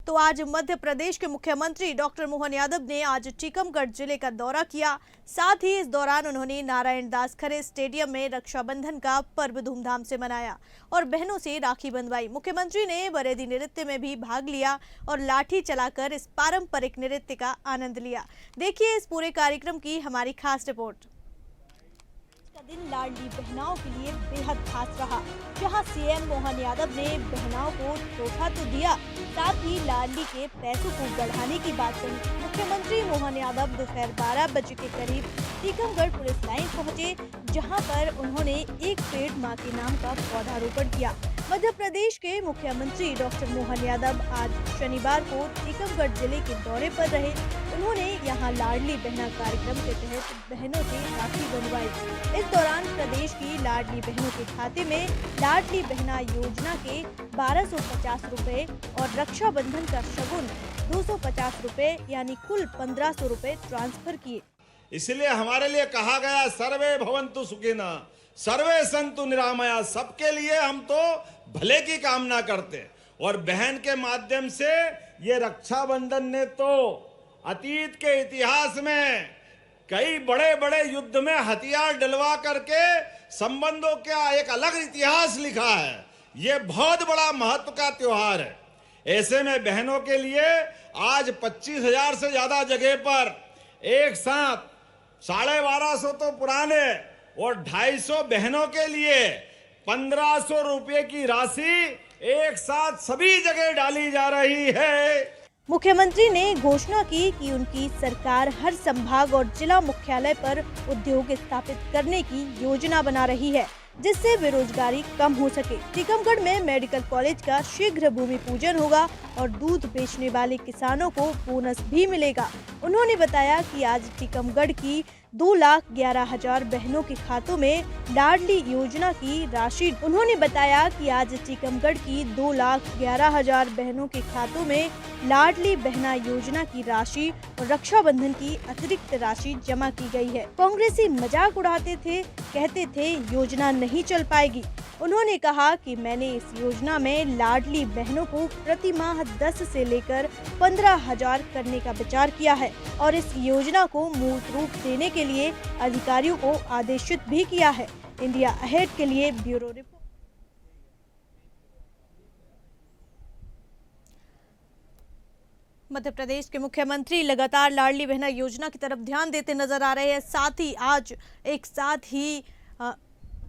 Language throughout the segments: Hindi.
तो आज मध्य प्रदेश के मुख्यमंत्री डॉक्टर मोहन यादव ने आज टीकमगढ़ जिले का दौरा किया। साथ ही इस दौरान उन्होंने नारायण दास खरे स्टेडियम में रक्षाबंधन का पर्व धूमधाम से मनाया और बहनों से राखी बंधवाई। मुख्यमंत्री ने बरेदी नृत्य में भी भाग लिया और लाठी चलाकर इस पारंपरिक नृत्य का आनंद लिया। देखिए इस पूरे कार्यक्रम की हमारी खास रिपोर्ट। दिन लाडली बहनाओं के लिए बेहद खास रहा, जहां सीएम मोहन यादव ने बहनाओं को तोहफा तो दिया, साथ ही लाडली के पैसों को बढ़ाने की बात कही। मुख्यमंत्री मोहन यादव दोपहर 12 बजे के करीब टीकमगढ़ पुलिस लाइन पहुंचे, जहां पर उन्होंने एक पेड़ मां के नाम का पौधारोपण किया। मध्य प्रदेश के मुख्यमंत्री डॉक्टर मोहन यादव आज शनिवार को टीकमगढ़ जिले के दौरे पर रहे। उन्होंने यहां लाडली बहना कार्यक्रम के तहत बहनों से राखी बंधवाई। इस दौरान प्रदेश की लाडली बहनों के खाते में लाडली बहना योजना के 1250 रुपए और रक्षाबंधन का शगुन 250 रुपए यानी कुल 1500 रुपए ट्रांसफर किए। इसलिए हमारे लिए कहा गया सर्वे भवन्तु सुखिनः सर्वे सन्तु निरामया, सबके लिए हम तो भले की कामना करते और बहन के माध्यम से ये रक्षाबंधन ने तो अतीत के इतिहास में कई बड़े बड़े युद्ध में हथियार डलवा करके संबंधों का एक अलग इतिहास लिखा है। ये बहुत बड़ा महत्व का त्योहार है। ऐसे में बहनों के लिए आज 25,000 से ज्यादा जगह पर एक साथ 1250 तो पुराने और 250 बहनों के लिए 1500 रुपए की राशि एक साथ सभी जगह डाली जा रही है। मुख्यमंत्री ने घोषणा की कि उनकी सरकार हर संभाग और जिला मुख्यालय पर उद्योग स्थापित करने की योजना बना रही है, जिससे बेरोजगारी कम हो सके। टीकमगढ़ में मेडिकल कॉलेज का शीघ्र भूमि पूजन होगा और दूध बेचने वाले किसानों को बोनस भी मिलेगा। उन्होंने बताया कि आज टीकमगढ़ की 2,11,000 बहनों के खातों में लाडली योजना की राशि उन्होंने बताया कि आज टीकमगढ़ की 2,11,000 बहनों के खातों में लाडली बहना योजना की राशि और रक्षाबंधन की अतिरिक्त राशि जमा की गई है। कांग्रेसी मजाक उड़ाते थे, कहते थे योजना नहीं चल पाएगी। उन्होंने कहा कि मैंने इस योजना में लाडली बहनों को प्रति माह 10 से लेकर 15,000 करने का विचार किया है और इस योजना को मूर्त रूप देने के लिए अधिकारियों को आदेशित भी किया है। इंडिया अहेड के लिए ब्यूरो रिपोर्ट। मध्य प्रदेश के मुख्यमंत्री लगातार लाडली बहना योजना की तरफ ध्यान देते नजर आ रहे हैं। साथ ही आज एक साथ ही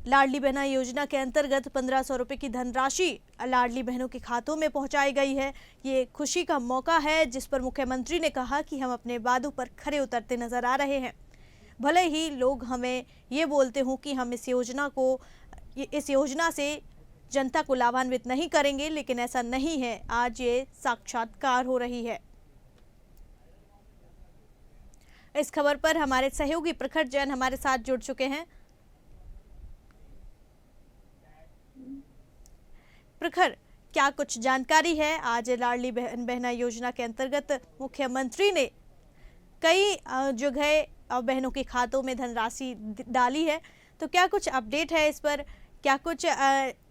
लाडली बहना योजना के अंतर्गत 1500 रुपए की धनराशि लाडली बहनों के खातों में पहुंचाई गई है। ये खुशी का मौका है, जिस पर मुख्यमंत्री ने कहा कि हम अपने वादों पर खरे उतरते नजर आ रहे हैं। भले ही लोग हमें ये बोलते हों कि हम इस योजना से जनता को लाभान्वित नहीं करेंगे, लेकिन ऐसा नहीं है। आज ये साक्षात्कार हो रही है। इस खबर पर हमारे सहयोगी प्रखर जैन हमारे साथ जुड़ चुके हैं। प्रखर, क्या कुछ जानकारी है? आज लाडली बहना योजना के अंतर्गत मुख्यमंत्री ने कई जगह बहनों के खातों में धनराशि डाली है, तो क्या कुछ अपडेट है इस पर? क्या कुछ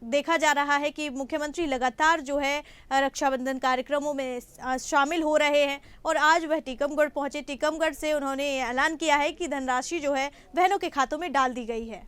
देखा जा रहा है कि मुख्यमंत्री लगातार जो है रक्षाबंधन कार्यक्रमों में शामिल हो रहे हैं और आज वह टीकमगढ़ पहुंचे। टीकमगढ़ से उन्होंने ऐलान किया है कि धनराशि जो है बहनों के खातों में डाल दी गई है।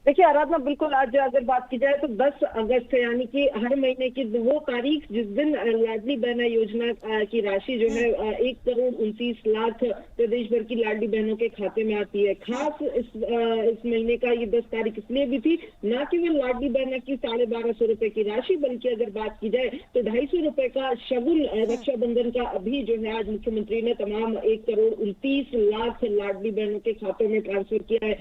देखिए आराधना, बिल्कुल आज अगर बात की जाए तो 10 अगस्त यानी कि हर महीने की वो तारीख जिस दिन लाडली बहना योजना की राशि जो है 1,29,00,000 प्रदेश भर की लाडली बहनों के खाते में आती है। खास इस महीने का ये 10 तारीख इसलिए भी थी, न केवल लाडली बहना की 1250 रुपए की राशि, बल्कि अगर बात की जाए तो 250 रुपए का शगुन रक्षाबंधन का अभी जो है आज मुख्यमंत्री ने तमाम 1,29,00,000 लाडली बहनों के खातों में ट्रांसफर किया है।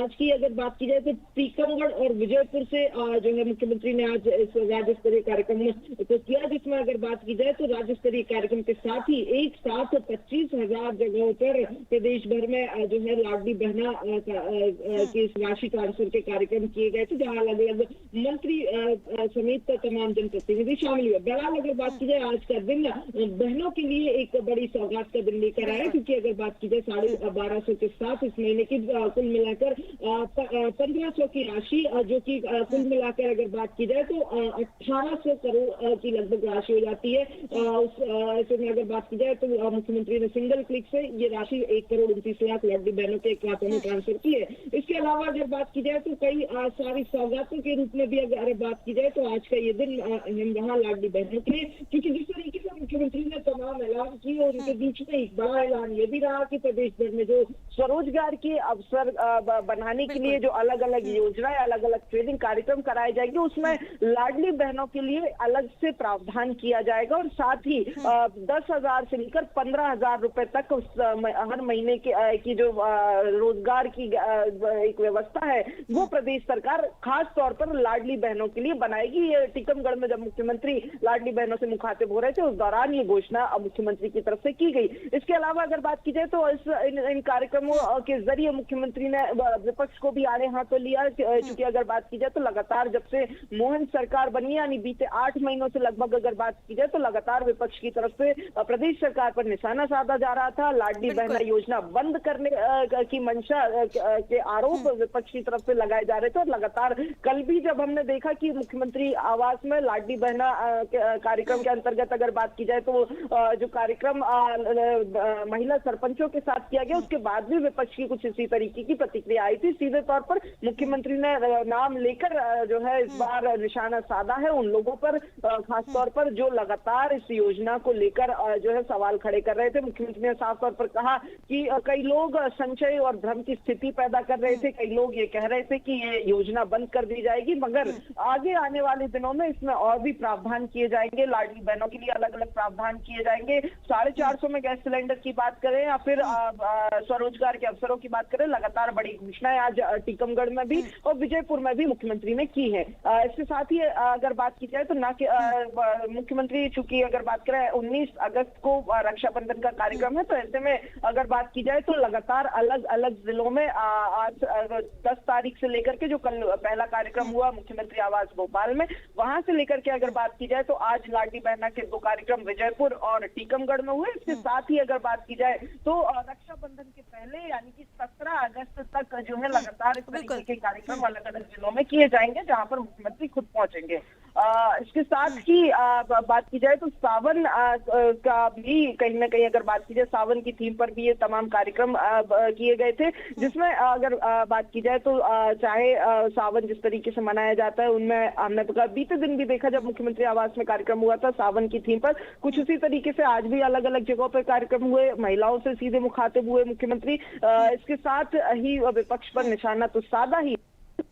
आज की अगर बात की जाए तो टीकमगढ़ और विजयपुर से जो है मुख्यमंत्री ने आज इस राज्य स्तरीय कार्यक्रम को किया, जिसमें अगर बात की जाए तो राज्य स्तरीय कार्यक्रम के साथ ही एक साथ 25,000 जगहों पर प्रदेश भर में जो है लाडली बहना की राशि ट्रांसफर के कार्यक्रम किए गए थे, जहां अलग अलग मंत्री समेत तमाम जनप्रतिनिधि शामिल हुए। बहरहाल अगर बात की जाए आज का दिन बहनों के लिए एक बड़ी सौगात का दिन लेकर आया, क्योंकि अगर बात की जाए 1250 के साथ इस महीने की कुल मिलाकर 1500 की राशि जो कि कुल मिलाकर अगर बात की जाए तो 1800 करोड़ की लगभग राशि हो जाती है। ऐसे में अगर बात की जाए तो मुख्यमंत्री ने सिंगल क्लिक से ये राशि 1,29,00,000 लाडली बहनों के खातों में ट्रांसफर की है। इसके अलावा अगर बात की जाए तो कई सारी सौगातों के रूप में भी अगर बात की जाए तो आज का ये दिन अहम रहा लाडली बहनों के लिए, क्योंकि जिस तरीके से मुख्यमंत्री ने तमाम ऐलान किए और उनके बीच में एक बड़ा ऐलान ये भी रहा कि प्रदेश भर में जो स्वरोजगार के अवसर बनाने के लिए जो अलग अलग योजनाएं, अलग अलग ट्रेनिंग कार्यक्रम कराए जाएंगे, उसमें लाडली बहनों के लिए अलग से प्रावधान किया जाएगा और साथ ही 10,000 से लेकर 15,000 रुपए तक हर महीने की जो रोजगार की एक व्यवस्था है वो प्रदेश सरकार खास तौर पर लाडली बहनों के लिए बनाएगी। ये टीकमगढ़ में जब मुख्यमंत्री लाडली बहनों से मुखातिब हो रहे थे उस दौरान ये घोषणा मुख्यमंत्री की तरफ से की गई। इसके अलावा अगर बात की जाए तो इन कार्यक्रमों के जरिए मुख्यमंत्री ने विपक्ष को भी आड़े हाथों लिया, क्योंकि अगर बात की जाए तो लगातार जब से मोहन सरकार बनी यानी बीते 8 महीनों से लगभग अगर बात की जाए तो लगातार विपक्ष की तरफ से प्रदेश सरकार पर निशाना साधा जा रहा था। लाडली बहना योजना बंद करने की मंशा के आरोप विपक्ष की तरफ से लगाए जा रहे थे और लगातार कल भी जब हमने देखा कि मुख्यमंत्री आवास में लाडली बहना कार्यक्रम के अंतर्गत अगर बात की जाए तो जो कार्यक्रम महिला सरपंचों के साथ किया गया उसके बाद भी विपक्ष की कुछ इसी तरीके की प्रतिक्रिया आई थी। सीधे तौर पर मुख्यमंत्री ने नाम लेकर जो है इस बार निशाना साधा है उन लोगों पर, खासतौर पर जो लगातार इस योजना को लेकर जो है सवाल खड़े कर रहे थे। मुख्यमंत्री ने साफ तौर पर कहा कि कई लोग संशय और भ्रम की स्थिति पैदा कर रहे थे, कई लोग ये कह रहे थे कि ये योजना बंद कर दी जाएगी, मगर आगे आने वाले दिनों में इसमें और भी प्रावधान किए जाएंगे। लाडली बहनों के लिए अलग अलग प्रावधान किए जाएंगे। 450 में गैस सिलेंडर की बात करें या फिर स्वरोजगार के अवसरों की बात करें, लगातार बड़ी घोषणाएं आज टीकमगढ़ में भी और विजयपुर में भी मुख्यमंत्री ने की है। इसके साथ ही अगर बात की जाए तो मुख्यमंत्री चूंकि अगर बात करें 19 अगस्त को रक्षाबंधन का कार्यक्रम है, तो ऐसे में अगर बात की जाए तो लगातार अलग अलग जिलों में आज 10 तारीख से लेकर के जो कल पहला कार्यक्रम हुआ मुख्यमंत्री आवास भोपाल में, वहां से लेकर के अगर बात की जाए तो आज लाडली बहना के 2 कार्यक्रम विजयपुर और टीकमगढ़ में हुए। इसके साथ ही अगर बात की जाए तो रक्षाबंधन के पहले यानी कि 17 अगस्त तक जो है लगातार इस तरीके के कार्यक्रम अलग अलग जिलों में किए जाएंगे जहां पर मुख्यमंत्री खुद पहुंचेंगे। इसके साथ ही बात की जाए तो सावन का भी कहीं ना कहीं अगर बात की जाए सावन की थीम पर भी ये तमाम कार्यक्रम किए गए थे, जिसमें अगर बात की जाए तो चाहे सावन जिस तरीके से मनाया जाता है उनमें हमने बीते दिन भी देखा जब मुख्यमंत्री आवास में कार्यक्रम हुआ था सावन की थीम पर, कुछ उसी तरीके से आज भी अलग अलग जगहों पर कार्यक्रम हुए, महिलाओं से सीधे मुखातिब हुए मुख्यमंत्री। इसके साथ ही विपक्ष पर निशाना तो साधा ही।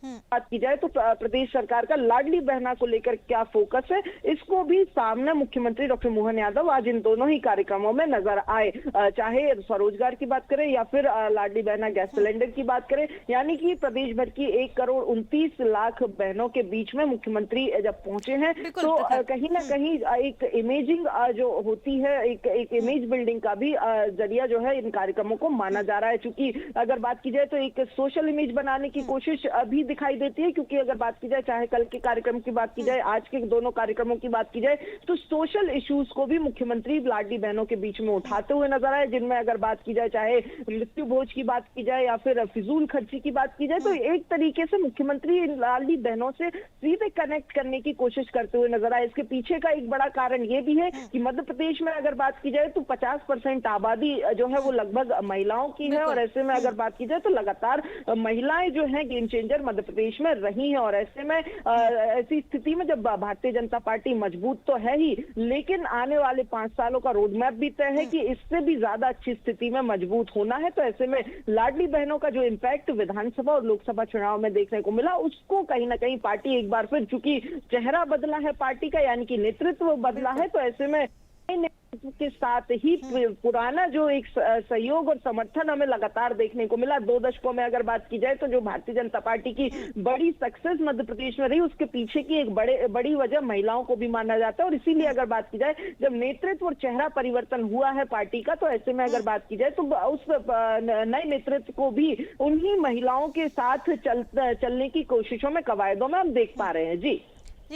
बात की जाए तो प्रदेश सरकार का लाडली बहना को लेकर क्या फोकस है, इसको भी सामने मुख्यमंत्री डॉक्टर मोहन यादव आज इन दोनों ही कार्यक्रमों में नजर आए, चाहे स्वरोजगार की बात करें या फिर लाडली बहना गैस सिलेंडर की बात करें, यानी कि प्रदेश भर की 1,29,00,000 बहनों के बीच में मुख्यमंत्री जब पहुंचे हैं तो कहीं ना कहीं एक इमेजिंग जो होती है, एक इमेज बिल्डिंग का भी जरिया जो है इन कार्यक्रमों को माना जा रहा है। चूंकि अगर बात की जाए तो एक सोशल इमेज बनाने की कोशिश अभी दिखाई देती है, क्योंकि अगर बात की जाए चाहे कल के कार्यक्रम की बात की जाए, आज के दोनों कार्यक्रमों की बात की जाए, तो सोशल इश्यूज को भी मुख्यमंत्री लाडली बहनों के बीच में उठाते हुए नजर आए, जिनमें अगर बात की जाए चाहे मृत्यु भोज की बात की जाए या फिर फिजूल खर्ची की बात की जाए, तो एक तरीके से मुख्यमंत्री लाडली बहनों से सीधे कनेक्ट करने की कोशिश करते हुए नजर आए। इसके पीछे का एक बड़ा कारण ये भी है कि मध्य प्रदेश में अगर बात की जाए तो 50% आबादी जो है वो लगभग महिलाओं की है, और ऐसे में अगर बात की जाए तो लगातार महिलाएं जो है गेम चेंजर मध्य प्रदेश में रही है, और ऐसे में ऐसी स्थिति में जब भारतीय जनता पार्टी मजबूत तो है ही, लेकिन आने वाले 5 सालों का रोड मैप भी तय है कि इससे भी ज्यादा अच्छी स्थिति में मजबूत होना है। तो ऐसे में लाडली बहनों का जो इम्पैक्ट विधानसभा और लोकसभा चुनाव में देखने को मिला, उसको कहीं ना कहीं पार्टी एक बार फिर, चूंकि चेहरा बदला है पार्टी का यानी कि नेतृत्व बदला है, तो ऐसे में के साथ ही पुराना जो एक सहयोग और समर्थन हमें लगातार देखने को मिला 2 दशकों में अगर बात की जाए, तो जो भारतीय जनता पार्टी की बड़ी सक्सेस मध्य प्रदेश में रही, उसके पीछे की एक बड़ी वजह महिलाओं को भी माना जाता है। और इसीलिए अगर बात की जाए जब नेतृत्व और चेहरा परिवर्तन हुआ है पार्टी का, तो ऐसे में अगर बात की जाए तो उस नए नेतृत्व को भी उन्हीं महिलाओं के साथ चलने की कोशिशों में, कवायदों में हम देख पा रहे हैं। जी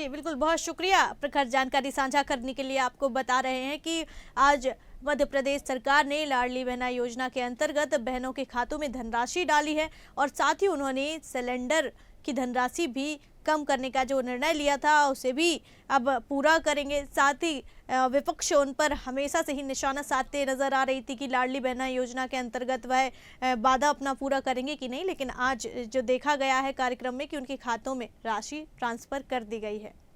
बिल्कुल, बहुत शुक्रिया प्रखर जानकारी साझा करने के लिए। आपको बता रहे हैं कि आज मध्य प्रदेश सरकार ने लाडली बहना योजना के अंतर्गत बहनों के खातों में धनराशि डाली है और साथ ही उन्होंने सिलेंडर की धनराशि भी कम करने का जो निर्णय लिया था उसे भी अब पूरा करेंगे। साथ ही विपक्ष उन पर हमेशा से ही निशाना साधते नजर आ रही थी कि लाडली बहना योजना के अंतर्गत वह वादा अपना पूरा करेंगे कि नहीं, लेकिन आज जो देखा गया है कार्यक्रम में कि उनके खातों में राशि ट्रांसफर कर दी गई है।